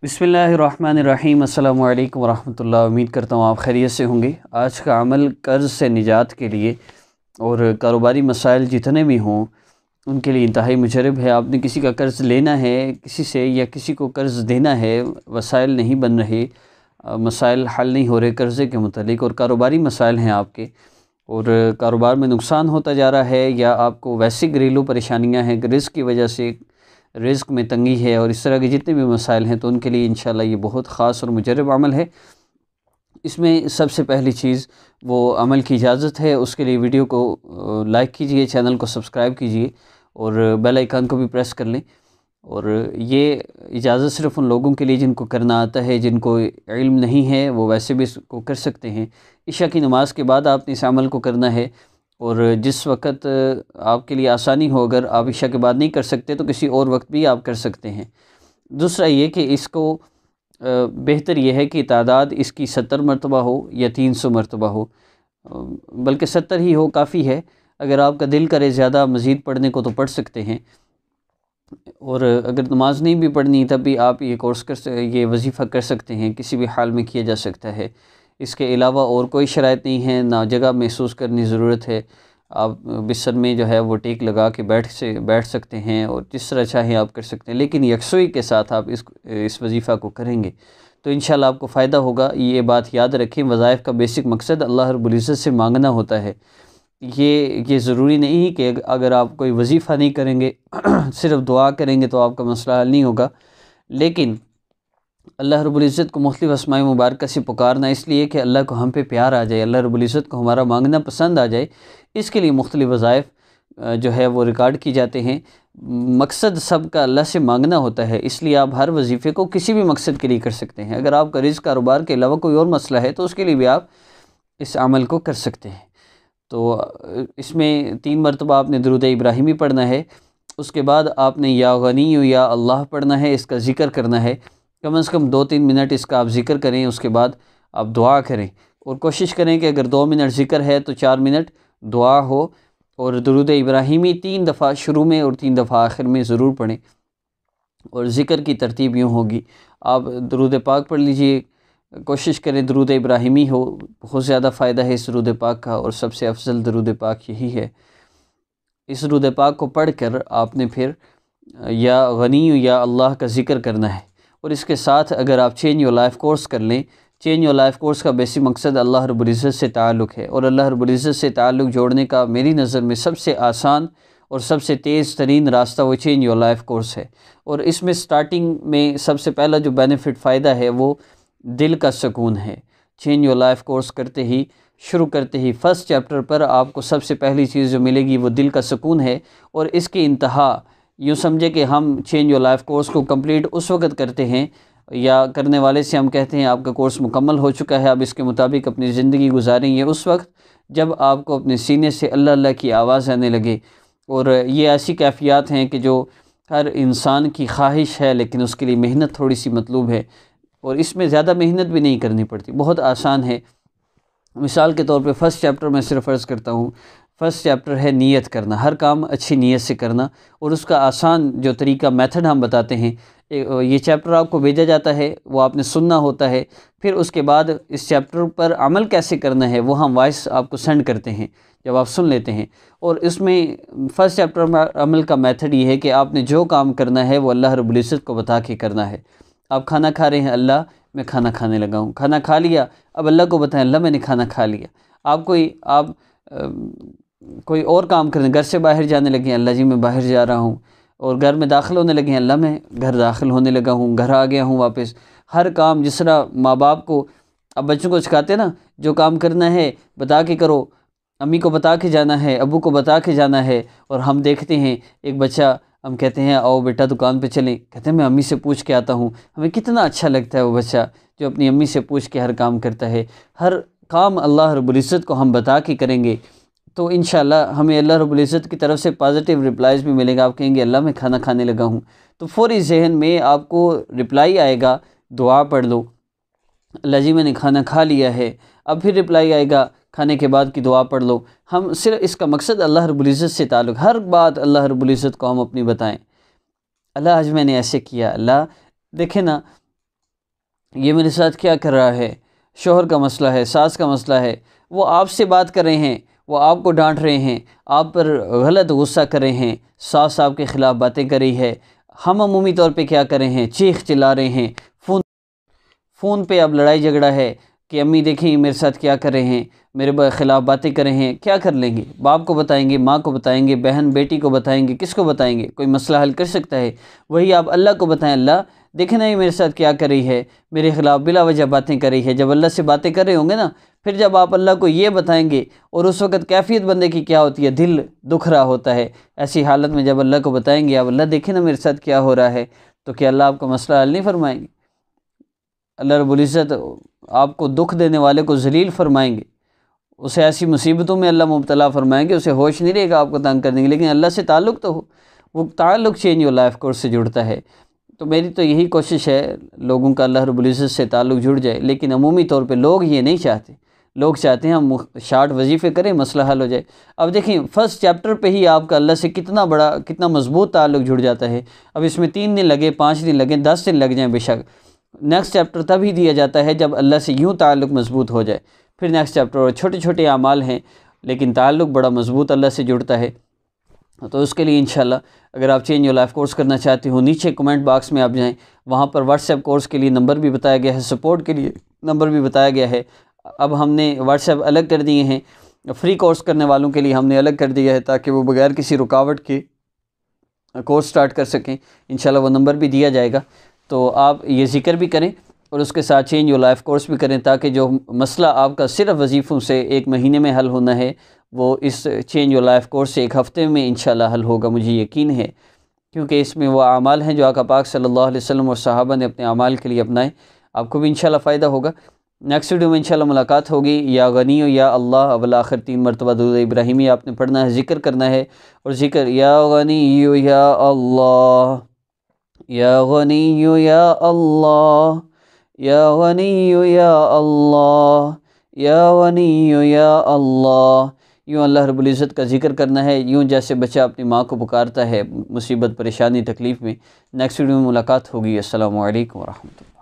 बिस्मिल्लाहिर्रहमानिर्रहीम। अस्सलामु अलैकुम वरहमतुल्लाह। उम्मीद करता हूँ आप खैरियत से होंगे। आज का अमल कर्ज़ से निजात के लिए और कारोबारी मसाइल जितने भी हों उनके लिए इंतहाई मुजरब है। आपने किसी का कर्ज़ लेना है किसी से या किसी को कर्ज़ देना है, वसाइल नहीं बन रहे, मसाइल हल नहीं हो रहे कर्ज़े के मुतालिक और कारोबारी मसाइल हैं आपके और कारोबार में नुकसान होता जा रहा है या आपको वैसी घरेलू परेशानियां हैं, रिस्क की वजह से रिस्क में तंगी है और इस तरह के जितने भी मसाइल हैं, तो उनके लिए इंशाल्लाह ये बहुत ख़ास और मुजरब अमल है। इसमें सबसे पहली चीज़ वो अमल की इजाज़त है। उसके लिए वीडियो को लाइक कीजिए, चैनल को सब्सक्राइब कीजिए और बेल आइकन को भी प्रेस कर लें। और ये इजाज़त सिर्फ़ उन लोगों के लिए जिनको करना आता है, जिनको इल्म नहीं है वो वैसे भी इसको कर सकते हैं। इशा की नमाज़ के बाद आपने इस अमल को करना है और जिस वक़्त आपके लिए आसानी हो, अगर आप इशा के बाद नहीं कर सकते तो किसी और वक्त भी आप कर सकते हैं। दूसरा ये कि इसको बेहतर ये है कि तादाद इसकी 70 मरतबा हो या 300 मरतबा हो, बल्कि 70 ही हो काफ़ी है। अगर आपका दिल करे ज़्यादा मज़ीद पढ़ने को तो पढ़ सकते हैं और अगर नमाज नहीं भी पढ़नी तब भी आप ये वजीफ़ा कर सकते हैं, किसी भी हाल में किया जा सकता है। इसके अलावा और कोई शराइत नहीं है, ना जगह महसूस करने की ज़रूरत है। आप बिस्तर में जो है वो टेक लगा के बैठ सकते हैं और जिस तरह चाहें आप कर सकते हैं, लेकिन यकसुई के साथ आप इस वजीफ़ा को करेंगे तो इंशाल्लाह आपको फ़ायदा होगा। ये बात याद रखें, वज़ाइफ का बेसिक मकसद अल्लाह रब्बुल इज़्ज़त से मांगना होता है। ये ज़रूरी नहीं कि अगर आप कोई वजीफ़ा नहीं करेंगे सिर्फ़ दुआ करेंगे तो आपका मसला हल नहीं होगा, लेकिन अल्लाह रब्बुल इज़्ज़त को मुख्तलिफ़ अस्माए मुबारक से पुकारना इसलिए कि अल्लाह को हम पे प्यार आ जाए, अल्लाह रब्बुल इज़्ज़त को हमारा मांगना पसंद आ जाए, इसके लिए मुख्तलिफ़ वज़ाइफ जो है वो रिकॉर्ड की जाते हैं। मकसद सब का अल्लाह से मांगना होता है, इसलिए आप हर वजीफ़े को किसी भी मकसद के लिए कर सकते हैं। अगर आपका रिज़्क़ कारोबार के अलावा कोई और मसला है तो उसके लिए भी आप इस अमल को कर सकते हैं। तो इसमें 3 मरतबा आपने दुरूद इब्राहिमी पढ़ना है। उसके बाद आपने या गनी या अल्लाह पढ़ना है, इसका ज़िक्र करना है। कम से कम 2-3 मिनट इसका आप ज़िक्र करें, उसके बाद आप दुआ करें और कोशिश करें कि अगर 2 मिनट ज़िक्र है तो 4 मिनट दुआ हो। और दुरूद इब्राहिमी 3 दफ़ा शुरू में और 3 दफ़ा आखिर में ज़रूर पढ़ें। और ज़िक्र की तरतीब यूँ होगी, आप दुरूद पाक पढ़ लीजिए, कोशिश करें दुरूद इब्राहिमी हो, बहुत ज़्यादा फ़ायदा है इस दुरूद पाक का और सबसे अफजल दुरूद पाक यही है। इस दुरूद पाक को पढ़ कर आपने फिर या गनी या अल्लाह का ज़िक्र करना है। और इसके साथ अगर आप चेंज योर लाइफ कोर्स कर लें, चेंज योर लाइफ कोर्स का बेसिक मकसद अल्लाह रब्बुल इज़्ज़त से ताल्लुक़ है और अल्लाह रब्बुल इज़्ज़त से ताल्लुक़ जोड़ने का मेरी नज़र में सबसे आसान और सबसे तेज़ तरीन रास्ता वो चेंज योर लाइफ कोर्स है। और इसमें स्टार्टिंग में सबसे पहला जो बेनिफिट फ़ायदा है वो दिल का सुकून है। चेंज योर लाइफ कोर्स करते ही, शुरू करते ही फर्स्ट चैप्टर पर आपको सबसे पहली चीज़ जो मिलेगी वो दिल का सुकून है। और इसकी इंतहा यूँ समझे कि हम चेंज योर लाइफ कोर्स को कंप्लीट उस वक़्त करते हैं या करने वाले से हम कहते हैं आपका कोर्स मुकम्मल हो चुका है, अब इसके मुताबिक अपनी ज़िंदगी गुजारेंगे, उस वक्त जब आपको अपने सीने से अल्लाह अल्लाह की आवाज़ आने लगे। और ये ऐसी कैफ़ियत हैं कि जो हर इंसान की ख्वाहिश है, लेकिन उसके लिए मेहनत थोड़ी सी मतलूब है और इसमें ज़्यादा मेहनत भी नहीं करनी पड़ती, बहुत आसान है। मिसाल के तौर पे फर्स्ट चैप्टर मैं सिर्फ अर्ज़ करता हूँ, फर्स्ट चैप्टर है नीयत करना, हर काम अच्छी नीयत से करना और उसका आसान जो तरीका मेथड हम बताते हैं। ये चैप्टर आपको भेजा जाता है, वो आपने सुनना होता है, फिर उसके बाद इस चैप्टर पर अमल कैसे करना है वो हम वॉइस आपको सेंड करते हैं जब आप सुन लेते हैं। और इसमें फर्स्ट चैप्टर में अमल का मेथड ये है कि आपने जो काम करना है वो अल्लाह रब्बुल इज़्ज़त को बता के करना है। आप खाना खा रहे हैं, अल्लाह मैं खाना खाने लगा हूँ, खाना खा लिया, अब अल्लाह को बताएं अल्लाह मैंने खाना खा लिया। आप कोई और काम करें, घर से बाहर जाने लगे, अल्लाह जी मैं बाहर जा रहा हूँ, और घर में दाखिल होने लगे, अल्लाह मैं घर दाखिल होने लगा हूँ, घर आ गया हूँ वापस। हर काम जिस तरह माँ बाप को, अब बच्चों को सिखाते हैं ना, जो काम करना है बता के करो, अम्मी को बता के जाना है, अब्बू को बता के जाना है। और हम देखते हैं एक बच्चा, हम कहते हैं आओ बेटा दुकान पे चलें, कहते हैं मैं अम्मी से पूछ के आता हूँ। हमें कितना अच्छा लगता है वो बच्चा जो अपनी अम्मी से पूछ के हर काम करता है। हर काम अल्लाह रब्बुल इज़्ज़त को हम बता के करेंगे तो इंशाल्लाह हमें अल्लाह रब्बुल इज़्ज़त की तरफ से पॉजिटिव रिप्लाईज़ भी मिलेगा। आप कहेंगे अल्लाह मैं खाना खाने लगा हूँ, तो फ़ौरी ज़हन में आपको रिप्लाई आएगा, दुआ पढ़ लो, अल्लाह जी मैंने खाना खा लिया है। अब फिर रिप्लाई आएगा खाने के बाद की दुआ पढ़ लो। हम सिर्फ इसका मकसद अल्लाह रब्बुल इज़्ज़त से ताल्लुक़, हर बात अल्लाह रब्बुल इज़्ज़त को हम अपनी बताएं। अल्लाह आज मैंने ऐसे किया, अल्लाह देखे ना یہ میرے ساتھ کیا کر رہا ہے، شوہر کا مسئلہ ہے، ساس کا مسئلہ ہے، وہ آپ سے بات کر رہے ہیں، وہ آپ کو ڈانٹ رہے ہیں، آپ پر غلط غصہ کر رہے ہیں، ساس آپ کے خلاف باتیں کر رہی ہے، ہم عمومی طور پہ کیا کر رہے ہیں، چیخ چلا رہے ہیں، فون پہ اب لڑائی جھگڑا ہے کہ امی دیکھیں میرے ساتھ کیا کر رہے ہیں، میرے خلاف باتیں کر رہے ہیں، کیا کر لیں گے؟ باپ کو بتائیں گے، ماں کو بتائیں گے، بہن بیٹی کو بتائیں گے، کس کو بتائیں گے؟ کوئی مسئلہ حل کر سکتا ہے؟ وہی آپ اللہ کو بتائیں، اللہ دیکھیں نا یہ میرے ساتھ کیا کر رہی ہے، میرے خلاف بلا وجہ باتیں کر رہی ہے۔ جب اللہ سے باتیں کر رہے ہوں گے نا، پھر جب آپ اللہ کو یہ بتائیں گے، اور اس وقت کیفیت بندے کی کیا ہوتی ہے، دل دکھ رہا ہوتا ہے، ایسی حالت میں جب اللہ کو بتائیں گے، آپ اللہ دیکھیں نا میرے ساتھ کیا ہو رہا ہے، تو کیا اللہ آپ کا مسئلہ حل نہیں فرمائیں گے؟ اللہ رب العزت آپ کو دکھ دینے والے کو ذلیل فرمائیں گے، اسے ایسی مصیبتوں میں اللہ مبتلا فرمائیں گے، اسے ہوش نہیں رہے گا، آپ کو تنگ کر دیں گے، لیکن اللہ سے تعلق تو ہو، وہ تعلق چینج یور لائف کورس سے جڑتا ہے۔ تو میری تو یہی کوشش ہے لوگوں کا اللہ رب العزت سے تعلق جڑ جائے، لیکن عمومی طور پہ لوگ یہ نہیں چاہتے، لوگ چاہتے ہیں ہم شارٹ وظیفے کریں، مسئلہ حل ہو جائے۔ اب دیکھیں فرسٹ چیپٹر پہ ہی آپ کا اللہ سے کتنا بڑا، کتنا مضبوط تعلق جڑ جاتا ہے۔ اب اس میں 3 دن لگے، 5 دن لگیں، 10 دن لگ جائیں بے شک، نیکسٹ چیپٹر تب ہی دیا جاتا ہے جب اللہ سے یوں تعلق مضبوط ہو جائے، پھر نیکسٹ چیپٹر، اور چھوٹے چھوٹے اعمال ہیں لیکن تعلق بڑا مضبوط اللہ سے جڑتا ہے۔ تو اس کے لیے انشاءاللہ اگر آپ چینج یور لائف کورس کرنا چاہتے ہو، نیچے کمنٹ باکس میں آپ جائیں، وہاں پر واٹس ایپ کورس کے لیے نمبر بھی بتایا گیا ہے، سپورٹ کے لیے نمبر بھی بتایا گیا ہے۔ اب ہم نے واٹس ایپ الگ کر دیے ہیں، فری کورس کرنے والوں کے لیے ہم نے الگ کر دیا ہے تاکہ وہ بغیر کسی رکاوٹ کے کورس سٹارٹ کر سکیں۔ انشاءاللہ وہ نمبر بھی دیا جائے گا، تو آپ یہ ذکر بھی کریں اور اس کے ساتھ چینج یور لائف کورس بھی کریں، تاکہ جو مسئلہ آپ کا صرف وظیفوں سے 1 مہینے میں حل ہونا ہے، وہ اس چینج یور لائف کورس سے 1 ہفتے میں انشاءاللہ حل ہوگا، مجھے یقین ہے، کیونکہ اس میں وہ اعمال ہیں جو آقا پاک صلی اللہ علیہ وسلم اور صحابہ نے اپنے اعمال کے لیے اپنائے۔ آپ کو بھی انشاءاللہ فائدہ ہوگا۔ نیکسٹ ویڈیو میں انشاءاللہ ملاقات ہوگی۔ یا غنی یا اللہ، اول آخر 3 مرتبہ درود ابراہیمی آپ نے پڑھنا ہے، ذکر کرنا ہے، اور ذکر یا غنی یا اللہ، یا غنی یا اللہ، یا غنی یا اللہ، یا غنی یا اللہ، یوں اللہ رب العزت کا ذکر کرنا ہے، یوں جیسے بچہ اپنی ماں کو پکارتا ہے مصیبت، پریشانی، تکلیف میں۔ نیکسٹ ویڈیو میں ملاقات ہوگی۔ السلام علیکم ورحمۃ اللہ۔